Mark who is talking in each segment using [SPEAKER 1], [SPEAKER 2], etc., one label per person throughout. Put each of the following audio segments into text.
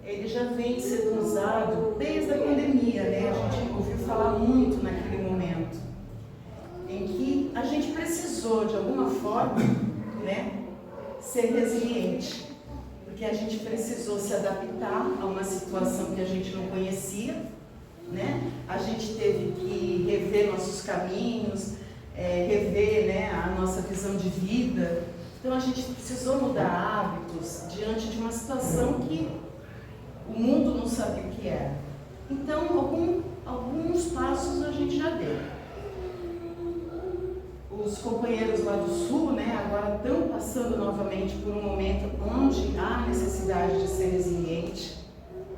[SPEAKER 1] ele já vem sendo usado desde a pandemia, né? A gente ouviu falar muito naquele momento, em que a gente precisou, de alguma forma, né, ser resiliente, porque a gente precisou se adaptar a uma situação que a gente não conhecia, né? A gente teve que rever nossos caminhos, rever, né, a nossa visão de vida. Então a gente precisou mudar hábitos diante de uma situação que o mundo não sabia o que era. Então alguns passos a gente já deu. Os companheiros lá do Sul, né, agora estão passando novamente por um momento onde há necessidade de ser resiliente,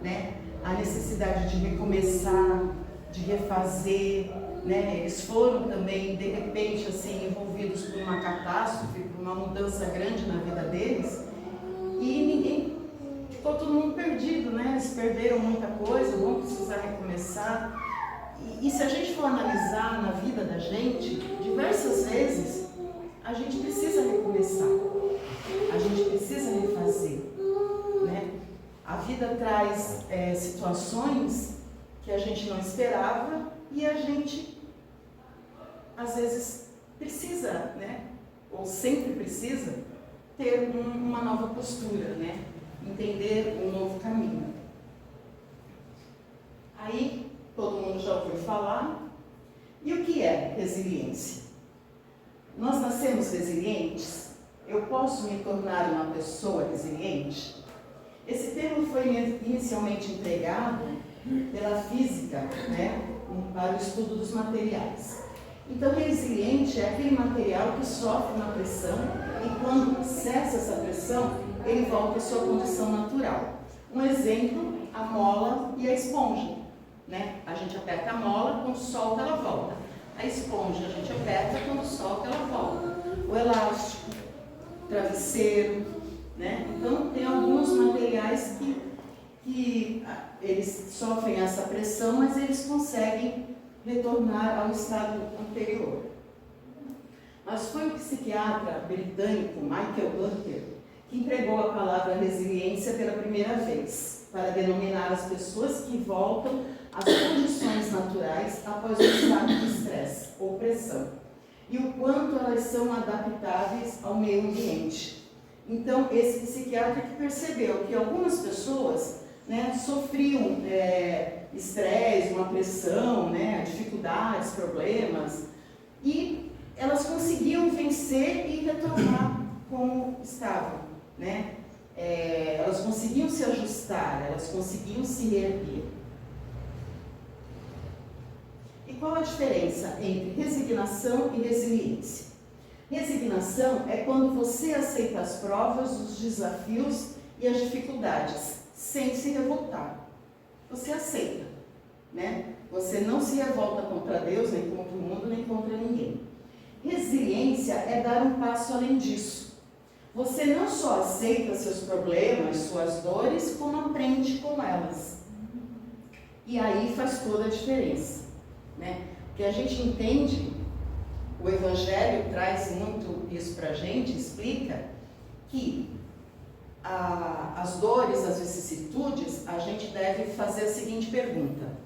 [SPEAKER 1] né? A necessidade de recomeçar, de refazer, né? Eles foram também, de repente, assim, envolvidos por uma catástrofe, por uma mudança grande na vida deles, e ficou todo mundo perdido, né? Eles perderam muita coisa, vão precisar recomeçar. E se a gente for analisar na vida da gente, diversas vezes a gente precisa recomeçar, a gente precisa refazer, né? A vida traz situações que a gente não esperava e a gente, às vezes, precisa, né? Ou sempre precisa ter uma nova postura, né? Entender um novo caminho. Aí, todo mundo já ouviu falar. E o que é resiliência? Nós nascemos resilientes? Eu posso me tornar uma pessoa resiliente? Esse termo foi inicialmente empregado pela física, né, para o estudo dos materiais. Então, resiliente é aquele material que sofre uma pressão e quando cessa essa pressão, ele volta à sua condição natural. Um exemplo, a mola e a esponja, né? A gente aperta a mola, quando solta ela volta. A esponja a gente aperta, quando solta ela volta. O elástico, o travesseiro, né? Então tem alguns materiais que eles sofrem essa pressão, mas eles conseguem retornar ao estado anterior. Mas foi o psiquiatra britânico Michael Butler que empregou a palavra resiliência pela primeira vez, para denominar as pessoas que voltam às condições naturais após um estado de estresse ou pressão, e o quanto elas são adaptáveis ao meio ambiente. Então, esse psiquiatra que percebeu que algumas pessoas, né, sofriam estresse, uma pressão, né, dificuldades, problemas, e elas conseguiam vencer e retornar como estavam, né? Elas conseguiam se ajustar, elas conseguiam se reerguer. E qual a diferença entre resignação e resiliência? Resignação é quando você aceita as provas, os desafios e as dificuldades, sem se revoltar. Você aceita, né? Você não se revolta contra Deus, nem contra o mundo, nem contra ninguém. Resiliência é dar um passo além disso. Você não só aceita seus problemas, suas dores, como aprende com elas. E aí faz toda a diferença, né? Porque a gente entende, o Evangelho traz muito isso para a gente, explica que as dores, as vicissitudes, a gente deve fazer a seguinte pergunta: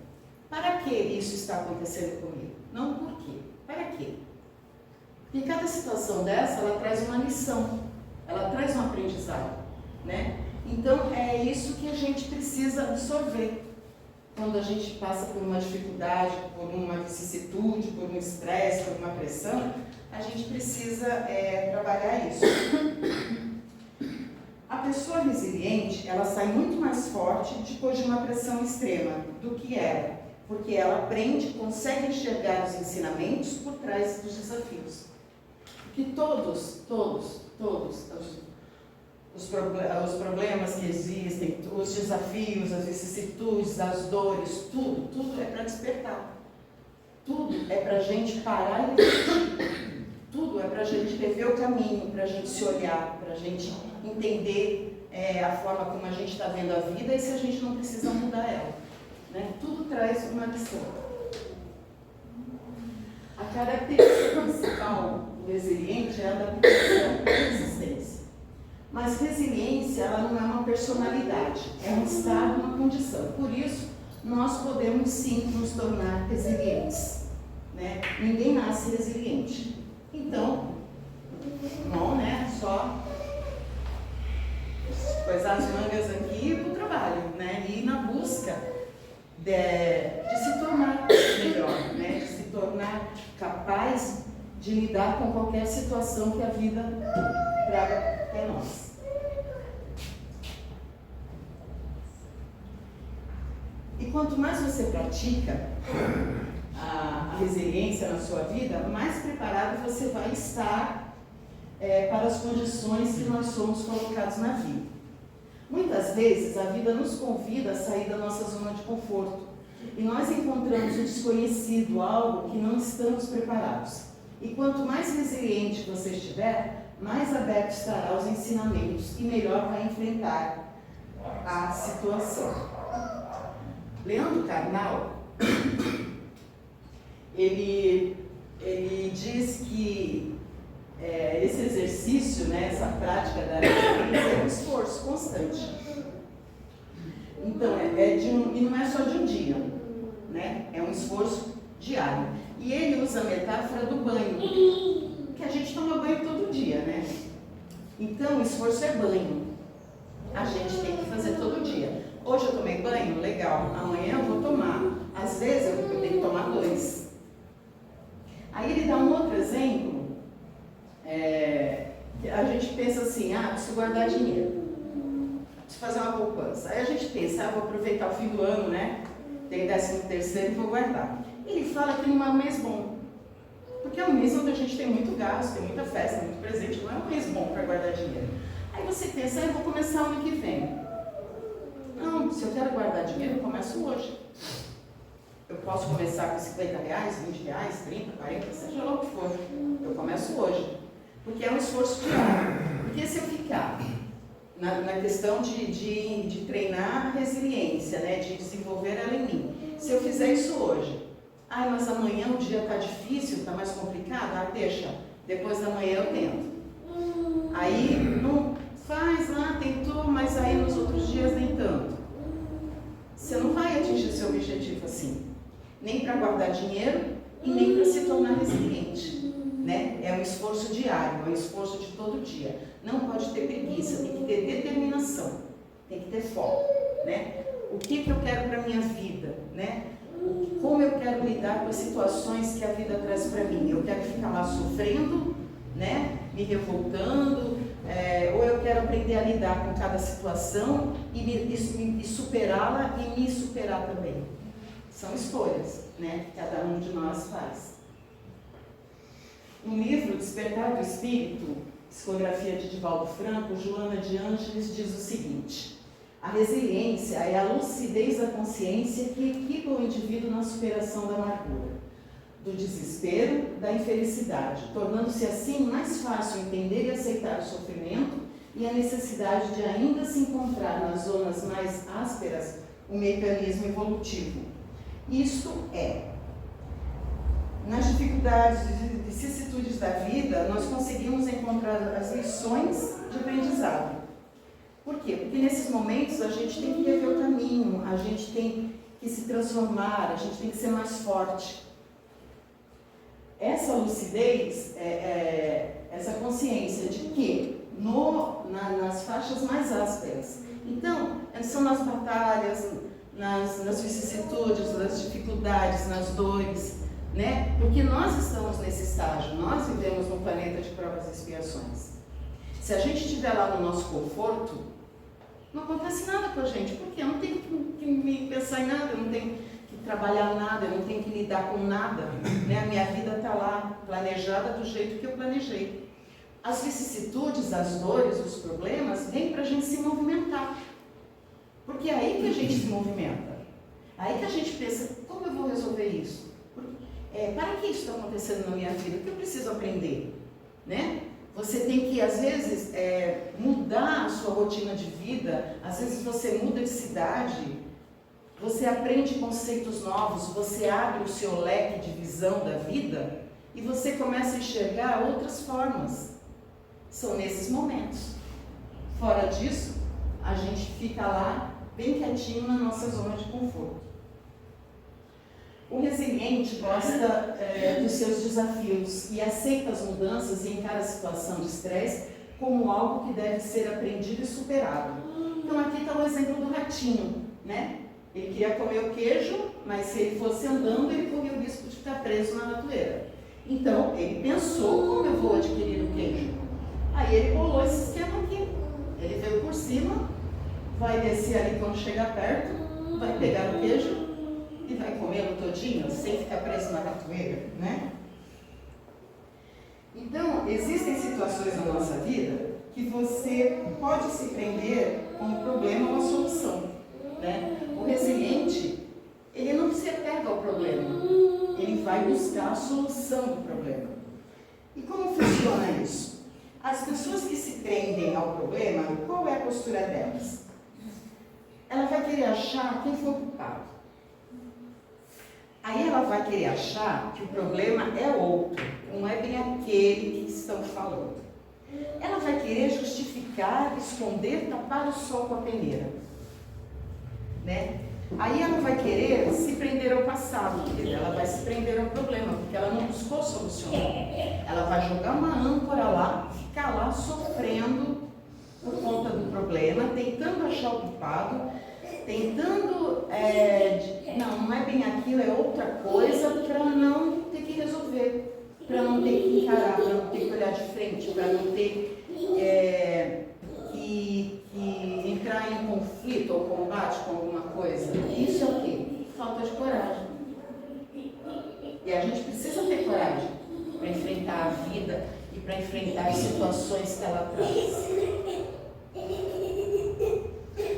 [SPEAKER 1] para que isso está acontecendo comigo? Não por quê, para quê? Porque cada situação dessa, ela traz uma lição, ela traz um aprendizado, né? Então, é isso que a gente precisa absorver. Quando a gente passa por uma dificuldade, por uma vicissitude, por um estresse, por uma pressão, a gente precisa trabalhar isso. A pessoa resiliente, ela sai muito mais forte depois de uma pressão extrema do que era, porque ela aprende, consegue enxergar os ensinamentos por trás dos desafios. Porque todos os problemas que existem, os desafios, as vicissitudes, as dores, tudo é para despertar. Tudo é para a gente parar e refletir. Tudo é para a gente rever o caminho, para a gente se olhar, para a gente entender a forma como a gente está vendo a vida e se a gente não precisa mudar ela, né? Tudo traz uma lição. A característica principal do resiliente é a adaptação e a resistência. Mas resiliência, ela não é uma personalidade, é um estado condição. Por isso, nós podemos sim nos tornar resilientes, né? Ninguém nasce resiliente. Então, não, né? Só coisar as mangas aqui e ir para o trabalho, né? E ir na busca de se tornar melhor, né? De se tornar capaz de lidar com qualquer situação que a vida traga até nós. E quanto mais você pratica a resiliência na sua vida, mais preparado você vai estar para as condições que nós somos colocados na vida. Muitas vezes a vida nos convida a sair da nossa zona de conforto e nós encontramos o desconhecido, algo que não estamos preparados. E quanto mais resiliente você estiver, mais aberto estará aos ensinamentos e melhor vai enfrentar a situação. Leandro Carnal, ele diz que esse exercício, né, essa prática da resiliência é um esforço constante. Então, e não é só de um dia, né? É um esforço diário. E ele usa a metáfora do banho, que a gente toma banho todo dia, né? Então, o esforço é banho. A gente tem que fazer todo dia. Hoje eu tomei banho, legal. Amanhã eu vou tomar. Às vezes eu tenho que tomar 2. Aí ele dá um outro exemplo. A gente pensa assim, preciso guardar dinheiro. Preciso fazer uma poupança. Aí a gente pensa, vou aproveitar o fim do ano, né? Tem 13º e vou guardar. Ele fala que não é um mês bom. Porque é um mês onde a gente tem muito gasto, tem muita festa, muito presente. Não é um mês bom para guardar dinheiro. Aí você pensa, eu vou começar o ano que vem. Não, se eu quero guardar dinheiro, eu começo hoje. Eu posso começar com R$50, R$20, 30, 40, seja lá o que for. Eu começo hoje. Porque é um esforço diário. Porque se eu ficar na questão de treinar a resiliência, né, de desenvolver ela em mim, se eu fizer isso hoje, mas amanhã o dia está difícil, está mais complicado, deixa, depois da manhã eu tento. Aí não faz lá, tentou, mas aí nos outros dias nem tanto. Você não vai atingir seu objetivo assim, nem para guardar dinheiro e nem para se tornar resiliente, né? É um esforço diário, é um esforço de todo dia. Não pode ter preguiça, tem que ter determinação, tem que ter foco, né? O que eu quero para a minha vida, né? Como eu quero lidar com as situações que a vida traz para mim? Eu quero ficar lá sofrendo, né? Me revoltando, ou eu quero aprender a lidar com cada situação e superá-la e me superar também. São escolhas, né, que cada um de nós faz. No livro Despertar do Espírito, psicografia de Divaldo Franco, Joana de Ângeles diz o seguinte: a resiliência é a lucidez da consciência que equipa o indivíduo na superação da amargura, do desespero, da infelicidade, tornando-se assim mais fácil entender e aceitar o sofrimento e a necessidade de ainda se encontrar nas zonas mais ásperas o mecanismo evolutivo. Isto é, nas dificuldades e vicissitudes da vida, nós conseguimos encontrar as lições de aprendizado. Por quê? Porque nesses momentos a gente tem que rever o caminho, a gente tem que se transformar, a gente tem que ser mais forte. Essa lucidez, essa consciência de que nas faixas mais ásperas. Então, são nas batalhas, nas vicissitudes, nas dificuldades, nas dores, né? Porque nós estamos nesse estágio, nós vivemos num planeta de provas e expiações. Se a gente estiver lá no nosso conforto, não acontece nada com a gente, porque eu não tenho que me pensar em nada, eu não tenho que trabalhar nada, eu não tenho que lidar com nada, né? A minha vida está lá, planejada do jeito que eu planejei. As vicissitudes, as dores, os problemas, vêm para a gente se movimentar. Porque é aí que a gente se movimenta. Aí que a gente pensa, como eu vou resolver isso? Para que isso está acontecendo na minha vida? O que eu preciso aprender? Né? Você tem que, às vezes, mudar a sua rotina de vida. Às vezes você muda de cidade, você aprende conceitos novos, você abre o seu leque de visão da vida e você começa a enxergar outras formas. São nesses momentos. Fora disso, a gente fica lá bem quietinho na nossa zona de conforto. O resiliente gosta dos seus desafios e aceita as mudanças e encara a situação de estresse como algo que deve ser aprendido e superado. Então aqui está o exemplo do ratinho, né? Ele queria comer o queijo, mas se ele fosse andando, ele corria o risco de ficar preso na ratoeira. Então, ele pensou, como eu vou adquirir o queijo? Aí ele bolou esse esquema aqui. Ele veio por cima, vai descer ali quando chegar perto, vai pegar o queijo e vai comê-lo todinho, sem ficar preso na ratoeira, né? Então, existem situações na nossa vida que você pode se prender com um problema ou uma solução, né? O resiliente, ele não se apega ao problema, ele vai buscar a solução do problema. E como funciona isso? As pessoas que se prendem ao problema, qual é a postura delas? Ela vai querer achar quem foi o culpado. Aí ela vai querer achar que o problema é outro, não é bem aquele que estão falando. Ela vai querer justificar, esconder, tapar o sol com a peneira, né? Aí ela vai querer se prender ao passado, porque ela vai se prender ao problema, porque ela não buscou solucionar. Ela vai jogar uma âncora lá, ficar lá sofrendo por conta do problema, tentando achar o culpado, tentando, não é bem aquilo, é outra coisa, para não ter que resolver, para não ter que encarar, para não ter que olhar de frente, para não ter que entrar em conflito ou combate com alguma coisa. Isso é o quê? Falta de coragem. E a gente precisa ter coragem para enfrentar a vida e para enfrentar as situações que ela traz.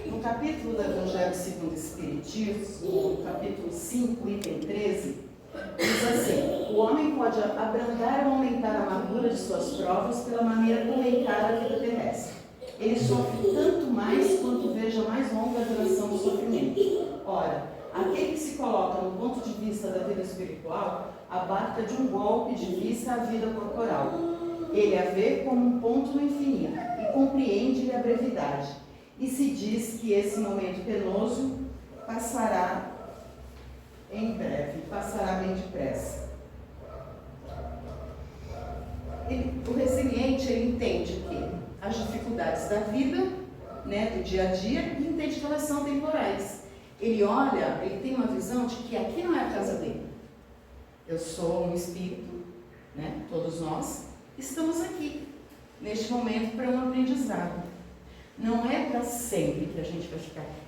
[SPEAKER 1] No capítulo do Evangelho segundo o Espiritismo, no capítulo 5, item 13, diz assim: o homem pode abrandar ou aumentar a amargura de suas provas pela maneira como encara a vida terrestre. Ele sofre tanto mais quanto veja mais longa a duração do sofrimento. Ora, aquele que se coloca no ponto de vista da vida espiritual abarca de um golpe de vista a vida corporal. Ele a vê como um ponto no infinito e compreende-lhe a brevidade. E se diz que esse momento penoso passará em breve, passará bem depressa. O resiliente, ele entende que as dificuldades da vida, né, do dia a dia, e entende que elas são temporais. Ele olha, ele tem uma visão de que aqui não é a casa dele. Eu sou um espírito, né, todos nós estamos aqui, neste momento, para um aprendizado. Não é para sempre que a gente vai ficar aqui.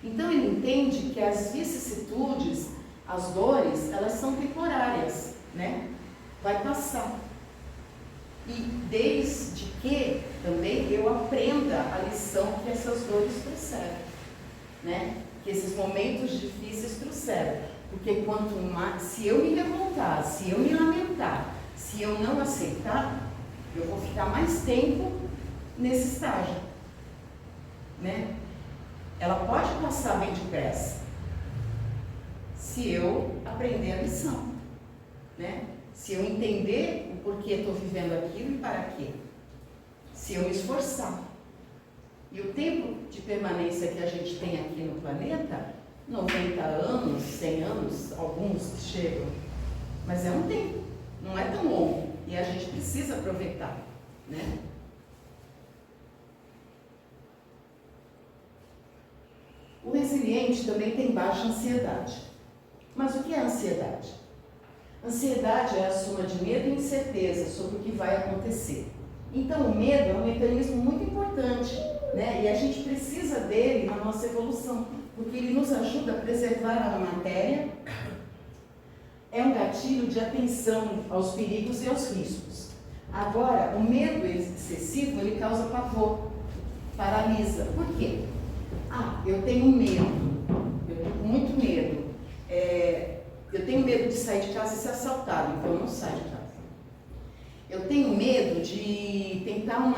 [SPEAKER 1] Então ele entende que as vicissitudes, as dores, elas são temporárias, né? Vai passar. E desde que também eu aprenda a lição que essas dores trouxeram, né? Que esses momentos difíceis trouxeram. Porque quanto mais, se eu me revoltar, se eu me lamentar, se eu não aceitar, eu vou ficar mais tempo nesse estágio, né? Ela pode passar bem depressa, se eu aprender a lição, né? Se eu entender o porquê estou vivendo aquilo e para quê. Se eu me esforçar. E o tempo de permanência que a gente tem aqui no planeta, 90 anos, 100 anos, alguns que chegam, mas é um tempo, não é tão longo, e a gente precisa aproveitar, né? O resiliente também tem baixa ansiedade. Mas o que é ansiedade? Ansiedade é a soma de medo e incerteza sobre o que vai acontecer. Então, o medo é um mecanismo muito importante, né? E a gente precisa dele na nossa evolução, porque ele nos ajuda a preservar a matéria. É um gatilho de atenção aos perigos e aos riscos. Agora, o medo excessivo, ele causa pavor, paralisa. Por quê? Eu tenho medo, eu estou com muito medo. Eu tenho medo de sair de casa e ser assaltado, então eu não saio de casa. Eu tenho medo de tentar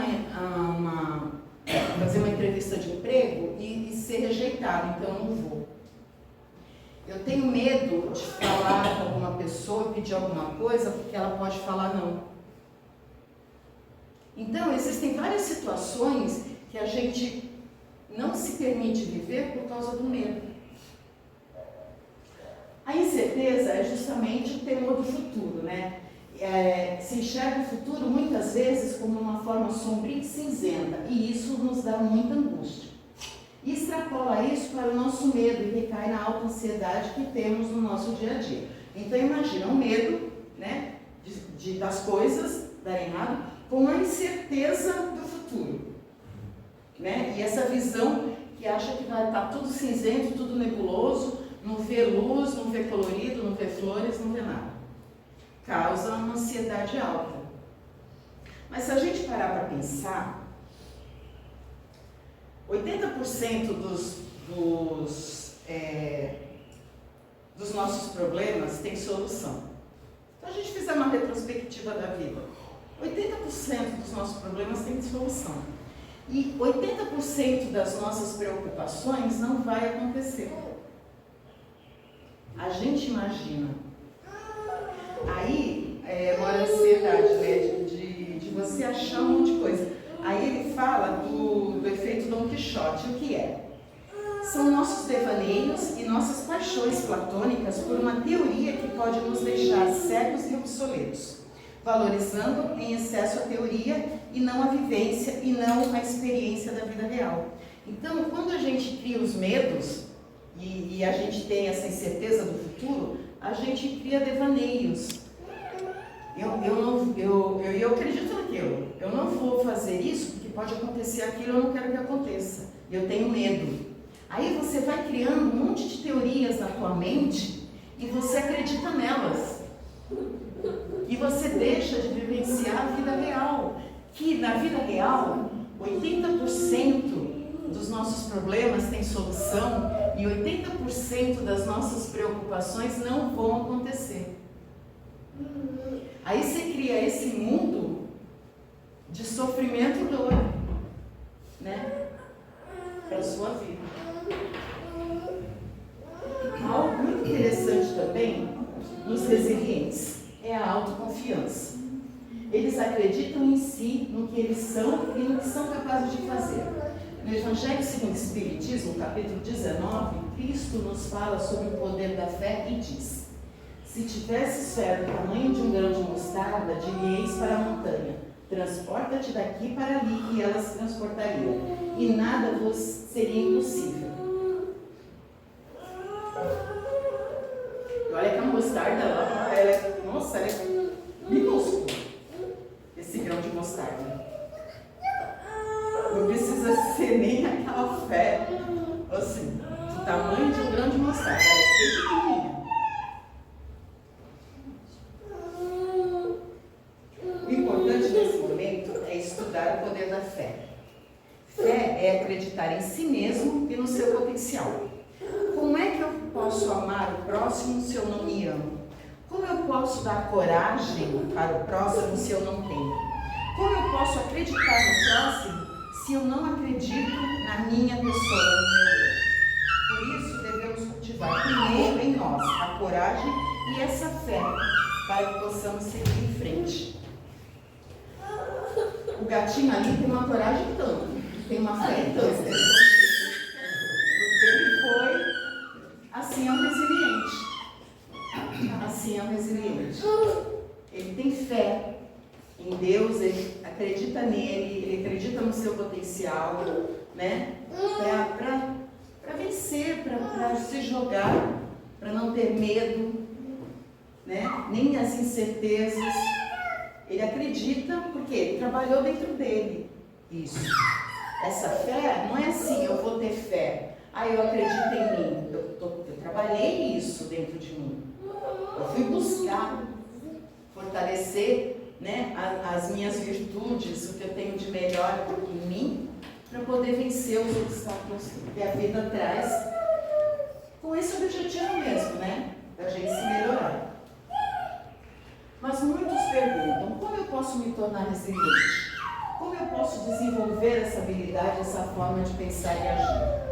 [SPEAKER 1] fazer uma entrevista de emprego e ser rejeitado, então eu não vou. Eu tenho medo de falar com alguma pessoa e pedir alguma coisa, porque ela pode falar não. Então, existem várias situações que a gente não se permite viver por causa do medo. A incerteza é justamente o temor do futuro, né? Se enxerga o futuro muitas vezes como uma forma sombria e cinzenta, e isso nos dá muita angústia. E extrapola isso para o nosso medo e recai na alta ansiedade que temos no nosso dia a dia. Então imagina o medo, né, das coisas darem errado com a incerteza do futuro, né? E essa visão que acha que vai estar tudo cinzento, tudo nebuloso, não vê luz, não vê colorido, não vê flores, não vê nada. Causa uma ansiedade alta. Mas se a gente parar para pensar, 80% dos nossos problemas tem solução. Então a gente fizer uma retrospectiva da vida, 80% dos nossos problemas tem solução. E 80% das nossas preocupações não vai acontecer. A gente imagina. Aí mora a ansiedade, né? De você achar um monte de coisa. Aí ele fala do efeito Dom Quixote. O que é? São nossos devaneios e nossas paixões platônicas por uma teoria que pode nos deixar cegos e obsoletos, valorizando em excesso a teoria e não a vivência e não a experiência da vida real. Então, quando a gente cria os medos e a gente tem essa incerteza do futuro, a gente cria devaneios. Eu acredito naquilo. Eu não vou fazer isso porque pode acontecer aquilo, eu não quero que aconteça. Eu tenho medo. Aí você vai criando um monte de teorias na tua mente e você acredita nelas. E você deixa de vivenciar a vida real. Que na vida real, 80% dos nossos problemas têm solução e 80% das nossas preocupações não vão acontecer. Aí você cria esse mundo de sofrimento e dor, né? Para a sua vida. Algo muito interessante também nos resilientes é a autoconfiança. Eles acreditam em si, no que eles são e no que são capazes de fazer. No Evangelho segundo o Espiritismo, capítulo 19, Cristo nos fala sobre o poder da fé e diz: se tivesses fé do tamanho de um grão de mostarda, diríeis para a montanha: transporta-te daqui para ali, e ela se transportaria, e nada vos seria impossível. Olha que a mostarda lá, ela é minúscula, esse grão de mostarda. Não precisa ser nem aquela fé, assim, do tamanho de um grão de mostarda, ela é pequenininha. O importante nesse momento é estudar o poder da fé. Fé é acreditar em si mesmo e no seu potencial. Como é que eu posso amar o próximo se eu não me amo? Como eu posso dar coragem para o próximo se eu não tenho? Como eu posso acreditar no próximo se eu não acredito na minha pessoa, no meu eu? Por isso devemos cultivar primeiro em nós a coragem e essa fé para que possamos seguir em frente. O gatinho ali tem uma coragem tanto, tem uma fé tanto, porque ele foi. Assim é um resiliente. Assim é um resiliente. Ele tem fé em Deus, ele acredita nele, ele acredita no seu potencial, né? Para vencer, para se jogar, para não ter medo, né? Nem as incertezas. Ele acredita porque ele trabalhou dentro dele. Isso. Essa fé não é assim, eu vou ter fé. Eu acredito em mim. Eu trabalhei isso dentro de mim. Eu fui buscar fortalecer, né, as minhas virtudes, o que eu tenho de melhor em mim, para poder vencer os obstáculos que a vida traz, com esse objetivo mesmo, né, da gente se melhorar. Mas muitos perguntam: como eu posso me tornar resiliente? Como eu posso desenvolver essa habilidade, essa forma de pensar e agir?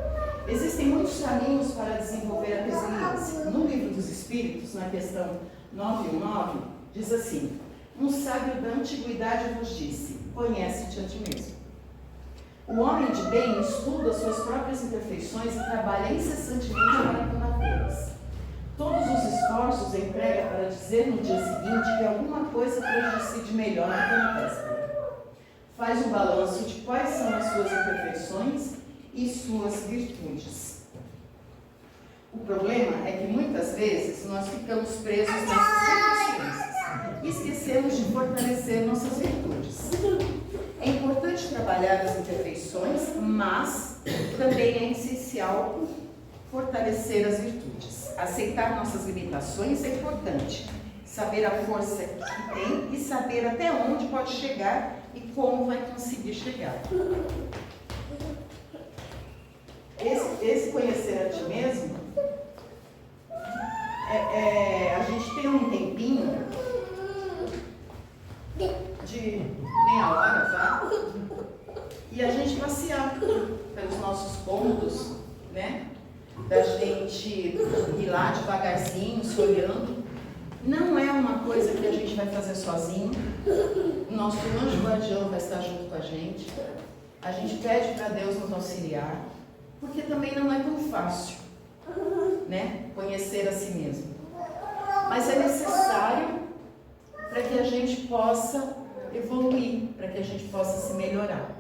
[SPEAKER 1] Existem muitos caminhos para desenvolver a resiliência. No Livro dos Espíritos, na questão 919, diz assim: um sábio da antiguidade vos disse: conhece-te a ti mesmo. O homem de bem estuda suas próprias imperfeições e trabalha incessantemente para combatê-las. Todos os esforços emprega para dizer no dia seguinte que alguma coisa prejudicie de melhor do que na véspera. Faz um balanço de quais são as suas imperfeições e suas virtudes. O problema é que muitas vezes nós ficamos presos nessas deficiências e esquecemos de fortalecer nossas virtudes. É importante trabalhar as imperfeições, mas também é essencial fortalecer as virtudes. Aceitar nossas limitações é importante. Saber a força que tem e saber até onde pode chegar e como vai conseguir chegar. Esse conhecer a ti mesmo, a gente tem um tempinho de meia hora, tá? E a gente passear pelos nossos cômodos, né? Da gente ir lá devagarzinho, se olhando. Não é uma coisa que a gente vai fazer sozinho. O nosso anjo guardião vai estar junto com a gente. A gente pede para Deus nos auxiliar, porque também não é tão fácil, né? Conhecer a si mesmo. Mas é necessário para que a gente possa evoluir, para que a gente possa se melhorar.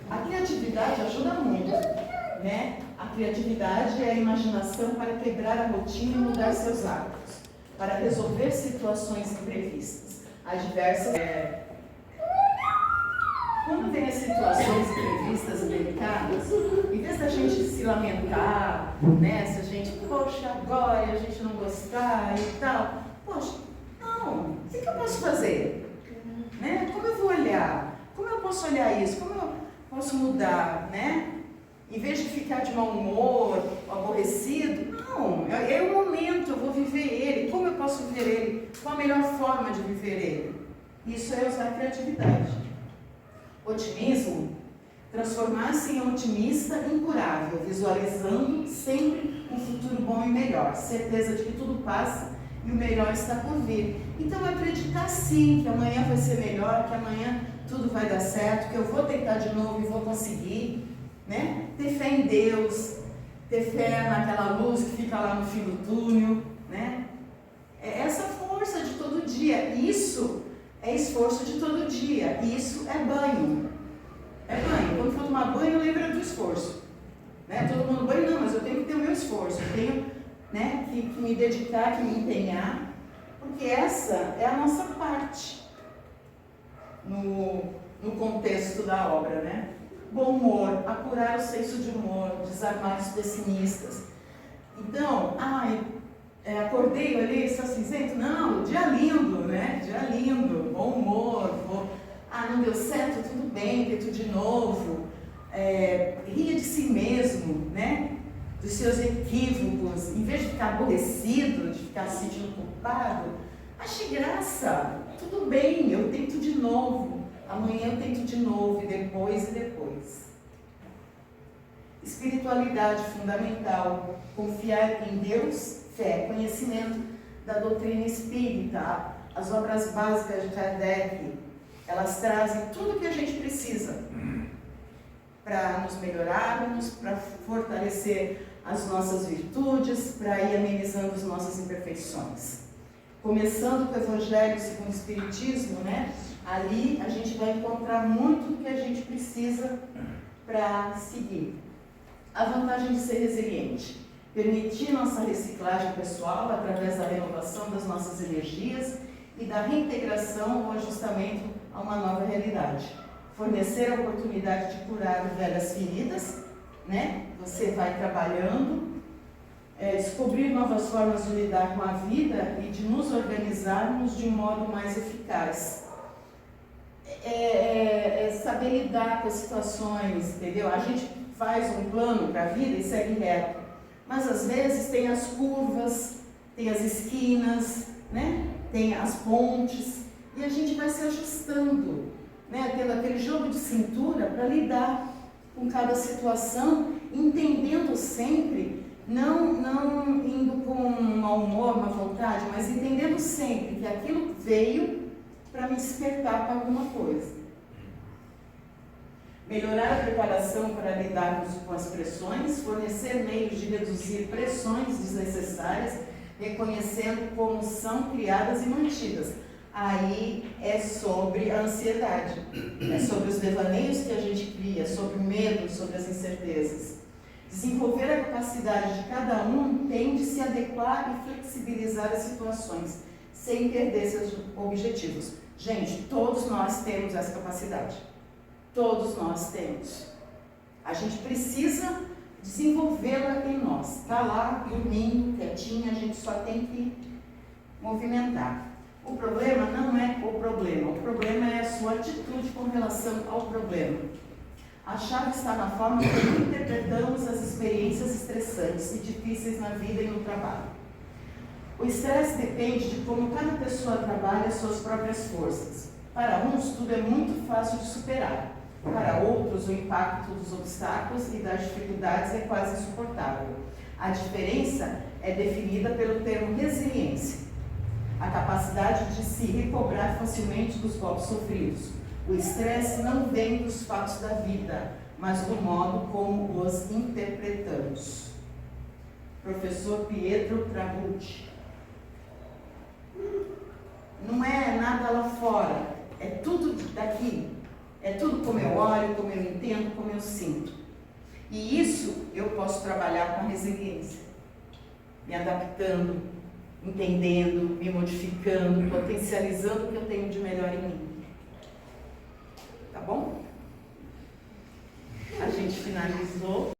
[SPEAKER 1] A criatividade ajuda muito, né? A criatividade é a imaginação para quebrar a rotina e mudar seus hábitos, para resolver situações imprevistas, adversas. Quando tem as situações imprevistas e delicadas, em vez da gente se lamentar, né? Se a gente, poxa, agora a gente não gostar e tal, poxa, não, o que eu posso fazer? Né? Como eu vou olhar? Como eu posso olhar isso? Como eu posso mudar, né? Em vez de ficar de mau humor, aborrecido, não, é o momento, eu vou viver ele. Como eu posso viver ele? Qual a melhor forma de viver ele? Isso é usar a criatividade. Otimismo, transformar-se em um otimista incurável, visualizando sempre um futuro bom e melhor, certeza de que tudo passa e o melhor está por vir. Então acreditar sim que amanhã vai ser melhor, que amanhã tudo vai dar certo, que eu vou tentar de novo e vou conseguir, né? Ter fé em Deus, ter fé naquela luz que fica lá no fim do túnel, né? É essa força de todo dia. Isso é esforço de todo dia. Isso é banho. É banho. Quando for tomar banho, lembra do esforço, né? Todo mundo banho, não, mas eu tenho que ter o meu esforço, eu tenho, né, que me dedicar, que me empenhar, porque essa é a nossa parte no contexto da obra, né? Bom humor, apurar o senso de humor, desarmar os pessimistas. Então, acordei ali, está cinzento? Não, dia lindo, né? Dia lindo, bom humor, não deu certo, tudo bem, tento de novo. Ria de si mesmo, né? Dos seus equívocos, em vez de ficar aborrecido, de ficar se sentindo culpado, ache graça, tudo bem, eu tento de novo, amanhã eu tento de novo, e depois. Espiritualidade fundamental, confiar em Deus, fé, conhecimento da doutrina espírita, as obras básicas de Kardec, elas trazem tudo o que a gente precisa para nos melhorarmos, para fortalecer as nossas virtudes, para ir amenizando as nossas imperfeições. Começando com o Evangelho segundo o Espiritismo, né? Ali a gente vai encontrar muito do que a gente precisa para seguir. A vantagem de ser resiliente, permitir nossa reciclagem pessoal através da renovação das nossas energias e da reintegração ou ajustamento a uma nova realidade. Fornecer a oportunidade de curar velhas feridas, né? Você vai trabalhando, descobrir novas formas de lidar com a vida e de nos organizarmos de um modo mais eficaz. Saber lidar com as situações, entendeu? A gente faz um plano para a vida e segue reto, mas às vezes tem as curvas, tem as esquinas, né? Tem as pontes, e a gente vai se ajustando, né? Tendo aquele jogo de cintura para lidar com cada situação, entendendo sempre Não indo com um mau humor, uma vontade, mas entendendo sempre que aquilo veio para me despertar para alguma coisa. Melhorar a preparação para lidarmos com as pressões, fornecer meios de reduzir pressões desnecessárias, reconhecendo como são criadas e mantidas. Aí é sobre a ansiedade, é sobre os devaneios que a gente cria, sobre o medo, sobre as incertezas. Desenvolver a capacidade de cada um tem de se adequar e flexibilizar as situações, sem perder seus objetivos. Gente, todos nós temos essa capacidade. Todos nós temos. A gente precisa desenvolvê-la em nós. Está lá, dormindo, quietinha, a gente só tem que movimentar. O problema não é o problema é a sua atitude com relação ao problema. A chave está na forma como interpretamos as experiências estressantes e difíceis na vida e no trabalho. O estresse depende de como cada pessoa trabalha suas próprias forças. Para uns, tudo é muito fácil de superar. Para outros, o impacto dos obstáculos e das dificuldades é quase insuportável. A diferença é definida pelo termo resiliência, a capacidade de se recobrar facilmente dos golpes sofridos. O estresse não vem dos fatos da vida, mas do modo como os interpretamos. Professor Pietro Trabucci. Não é nada lá fora, é tudo daqui. É tudo como eu olho, como eu entendo, como eu sinto. E isso eu posso trabalhar com a resiliência. Me adaptando, entendendo, me modificando, potencializando o que eu tenho de melhor em mim. Tá bom? A gente finalizou.